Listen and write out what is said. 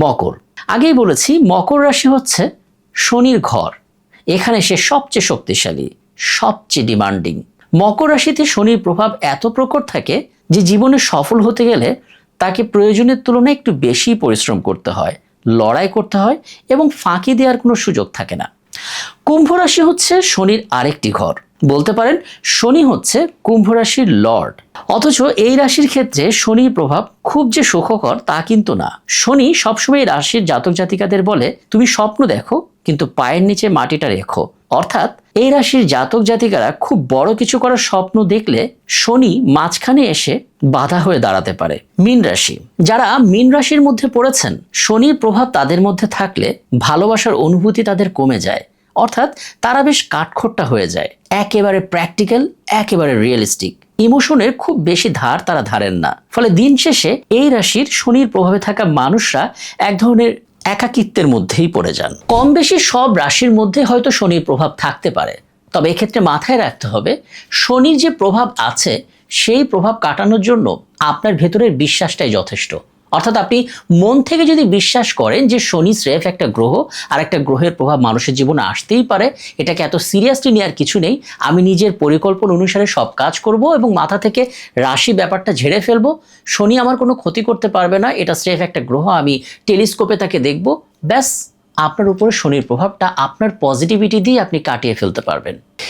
মকর। আগেই বলেছি মকর রাশি হচ্ছে শনির ঘর। এখানে সে সবচেয়ে শক্তিশালী, সবচেয়ে ডিমান্ডিং। মকর রাশিতে শনির প্রভাব এত প্রকট থাকে যে জীবনে সফল হতে গেলে তাকে প্রয়োজনের তুলনায় একটু বেশি পরিশ্রম করতে হয়, লড়াই করতে হয় এবং ফাঁকি দেওয়ার কোনো সুযোগ থাকে না। কুম্ভ রাশি হচ্ছে শনির আরেকটি ঘর। বলতে পারেন শনি হচ্ছে কুম্ভ রাশির লর্ড। অথচ এই রাশির ক্ষেত্রে শনির প্রভাব খুব যে সুখকর তা কিন্তু না। শনি সবসময় এই রাশির জাতক জাতিকাদের বলে, তুমি স্বপ্ন দেখো কিন্তু পায়ের নিচে মাটিটা রেখো। অর্থাৎ এই রাশির জাতক জাতিকারা খুব বড় কিছু করার স্বপ্ন দেখলে শনি মাঝখানে এসে বাধা হয়ে দাঁড়াতে পারে। মীন রাশি, যারা মীন রাশির মধ্যে পড়েছেন, শনির প্রভাব তাদের মধ্যে থাকলে ভালোবাসার অনুভূতি তাদের কমে যায়। অর্থাৎ তারা বেশ কাঠখোট্টা হয়ে যায়, একেবারে প্র্যাকটিক্যাল, একেবারে রিয়েলিস্টিক। ইমোশনের খুব বেশি ধার তারা ধারেন না। ফলে দিন শেষে এই রাশির শনির প্রভাবে থাকা মানুষরা এক ধরনের একাকিত্বের মধ্যেই পড়ে যান। কম বেশি সব রাশির মধ্যে হয়তো শনির প্রভাব থাকতে পারে, তবে এক্ষেত্রে মাথায় রাখতে হবে শনির যে প্রভাব আছে সেই প্রভাব কাটানোর জন্য আপনার ভেতরের বিশ্বাসটাই যথেষ্ট। অর্থাৎ আপনি মন থেকে যদি বিশ্বাস করেন যে শনি স্রেফ একটা গ্রহ আর একটা গ্রহের প্রভাব মানুষের জীবনে আসতেই পারে, এটাকে এত সিরিয়াসলি নেওয়ার কিছু নেই, আমি নিজের পরিকল্পনা অনুসারে সব কাজ করব এবং মাথা থেকে রাশি ব্যাপারটা ঝেড়ে ফেলবো, শনি আমার কোনো ক্ষতি করতে পারবে না, এটা স্রেফ একটা গ্রহ, আমি টেলিস্কোপে তাকে দেখব, ব্যাস আপনার উপরে শনির প্রভাবটা আপনার পজিটিভিটি দিয়ে আপনি কাটিয়ে ফেলতে পারবেন।